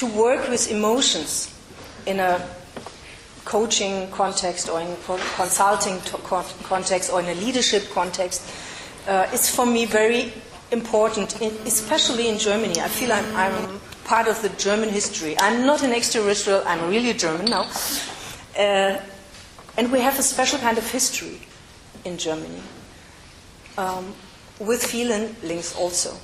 to work with emotions in a coaching context or in a consulting context or in a leadership context is for me very important, especially in Germany. I feel I'm part of the German history. I'm not an extraterrestrial, I'm really German now. And we have a special kind of history in Germany, with feelings also.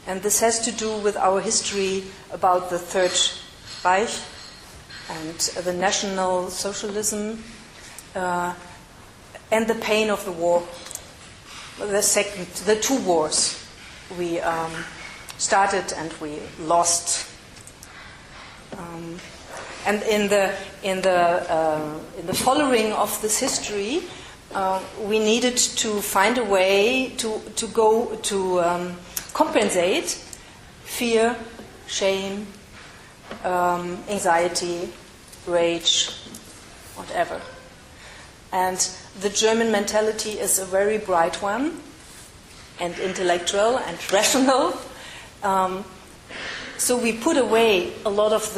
And this has to do with our history about the Third Reich and the National Socialism and the pain of the war. The two wars we started and we lost. And in the following of this history, we needed to find a way to compensate fear, shame, anxiety, rage, whatever. And the German mentality is a very bright one, and intellectual and rational. So we put away a lot of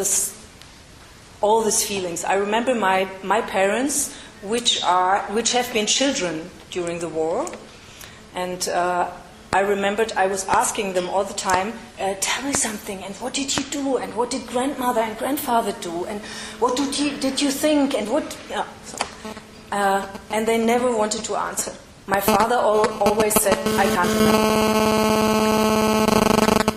all these feelings. I remember my parents, which have been children during the war, and I remembered I was asking them all the time, tell me something, and what did you do, and what did grandmother and grandfather do, and what did you think, and what... Yeah, so. And they never wanted to answer. My father always said, I can't remember.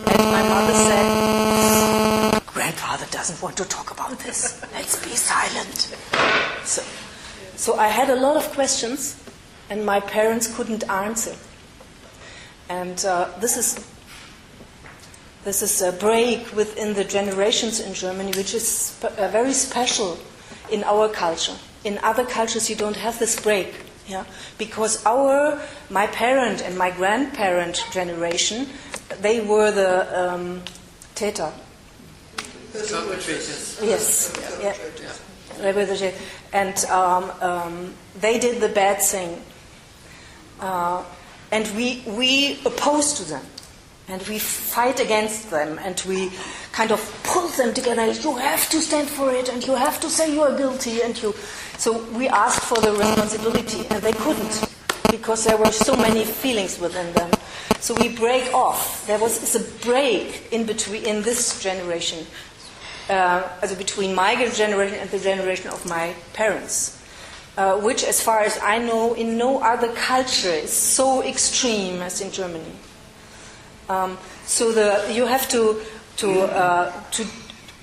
And my mother said, grandfather doesn't want to talk about this. Let's be silent. So I had a lot of questions, and my parents couldn't answer. And this is a break within the generations in Germany, which is very special in our culture. In other cultures, you don't have this break, yeah, because my parent and my grandparent generation, they were the Täter. Perpetrators. Yes, yeah. They were the and they did the bad thing. And we oppose to them, and we fight against them, and we kind of pull them together. You have to stand for it, and you have to say you are guilty, and you. So we asked for the responsibility, and they couldn't, because there were so many feelings within them. So we break off. It's a break in this generation, between my generation and the generation of my parents. Which, as far as I know, in no other culture is so extreme as in Germany. You have to.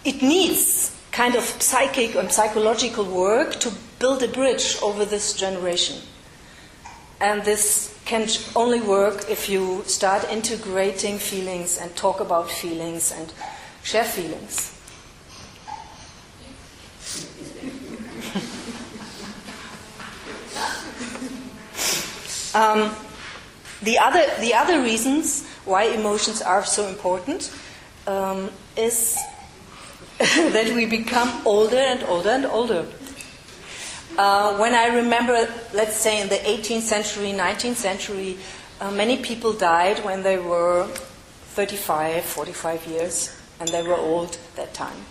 It needs kind of psychic and psychological work to build a bridge over this generation, and this can only work if you start integrating feelings and talk about feelings and share feelings. The other reasons why emotions are so important is that we become older and older and older. When I remember, let's say in the 18th century, 19th century, many people died when they were 35, 45 years, and they were old at that time.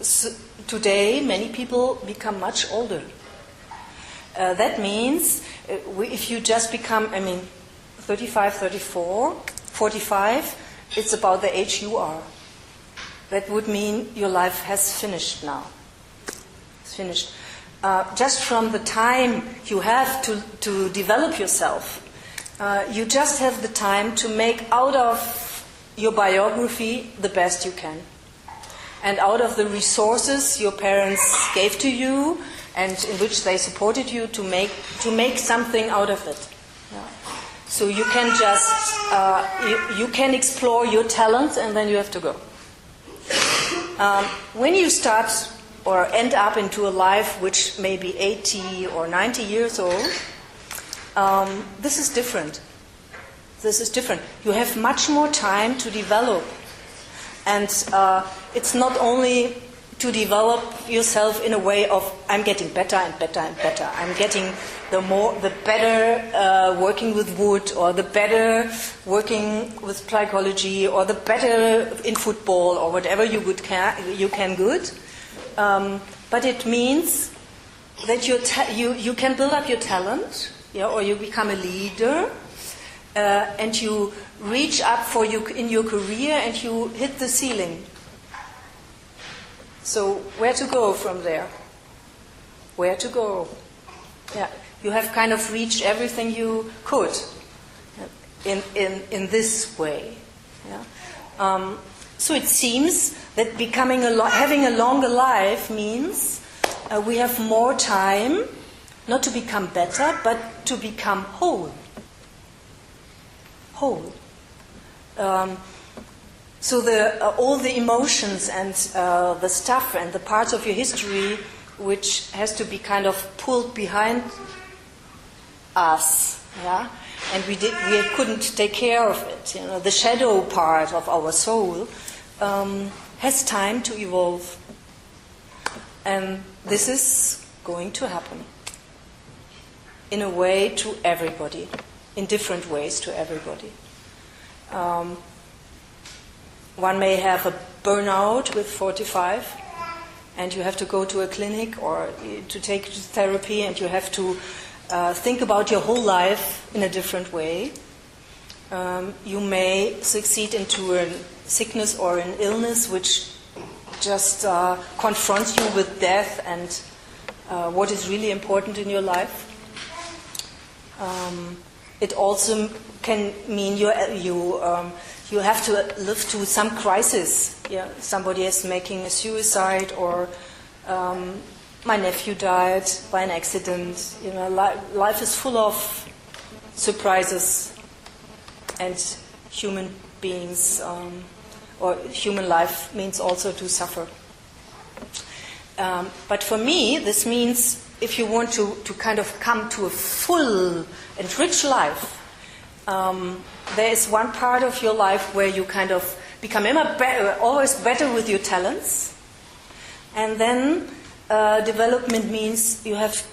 So today, many people become much older. That means if you just become, 35, 34, 45, it's about the age you are. That would mean your life has finished now. It's finished. Just from the time you have to develop yourself, you just have the time to make out of your biography the best you can. And out of the resources your parents gave to you, and in which they supported you, to make something out of it. Yeah. So you can just you can explore your talents, and then you have to go. When you start or end up into a life which may be 80 or 90 years old, this is different. This is different. You have much more time to develop, and it's not only to develop yourself in a way of I'm getting better and better and better. I'm getting the better working with wood, or the better working with psychology, or the better in football, or whatever you can good. But it means that you can build up your talent, or you become a leader, and you reach up in your career, and you hit the ceiling. So where to go from there? Where to go? Yeah, you have kind of reached everything you could in this way. Yeah. So it seems that having a longer life means we have more time, not to become better, but to become whole. Whole. So all the emotions and the stuff and the parts of your history which has to be kind of pulled behind us, yeah, and we couldn't take care of it. The shadow part of our soul has time to evolve, and this is going to happen in a way to everybody, in different ways to everybody. One may have a burnout with 45, and you have to go to a clinic or to take therapy, and you have to think about your whole life in a different way. You may succeed into a sickness or an illness which just confronts you with death and what is really important in your life. It also can mean you have to live through some crisis. Yeah, somebody is making a suicide, or my nephew died by an accident. Life is full of surprises, and human beings, or human life means also to suffer. But for me, this means if you want to kind of come to a full and rich life, there is one part of your life where you kind of become always better with your talents, and then development means you have to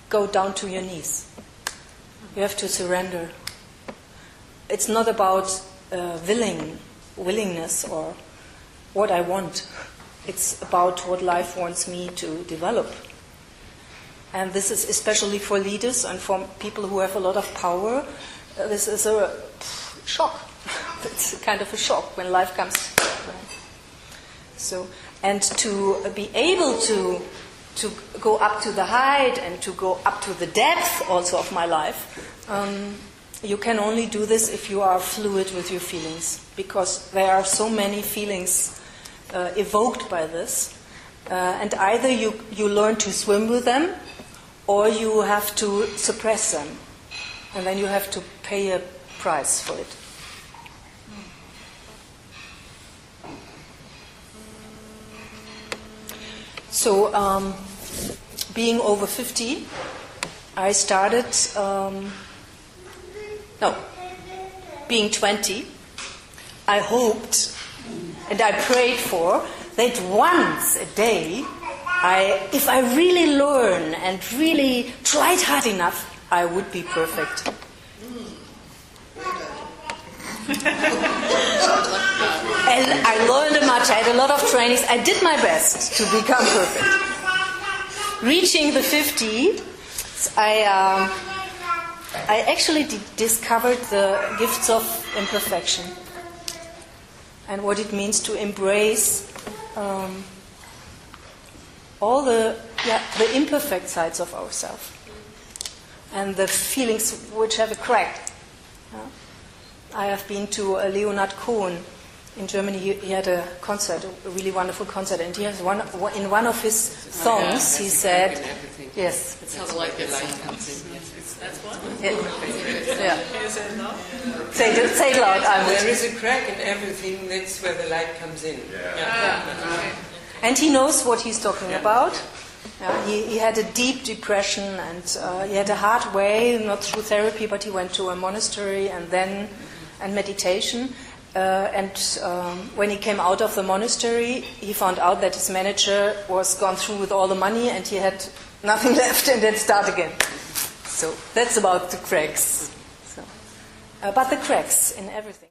go down to your knees. You have to surrender. It's not about willingness or what I want. It's about what life wants me to develop. And this is especially for leaders and for people who have a lot of power. This is a shock. It's kind of a shock when life comes. So, and to be able to go up to the height and to go up to the depth also of my life, you can only do this if you are fluid with your feelings, because there are so many feelings evoked by this, and either you learn to swim with them, or you have to suppress them, and then you have to pay a price for it. So, being over 50, I started, being 20, I hoped and I prayed for that once a day, if I really learn and really tried hard enough, I would be perfect. And I learned much. I had a lot of trainings. I did my best to become perfect. Reaching the 50, I actually discovered the gifts of imperfection and what it means to embrace all the imperfect sides of ourselves and the feelings which have a crack. I have been to Leonard Cohen in Germany. He had a concert, a really wonderful concert, and he has in one of his songs he said, "Yes, it's how the light comes in." Yes, that's what. Yeah. Can you say it loud? Say it loud. There is a crack in everything. That's where the light comes in. Yeah. And he knows what he's talking about. He had a deep depression, and he had a hard way, not through therapy, but he went to a monastery and meditation. When he came out of the monastery, he found out that his manager was gone through with all the money and he had nothing left, and then start again. So that's about the cracks. But the cracks in everything.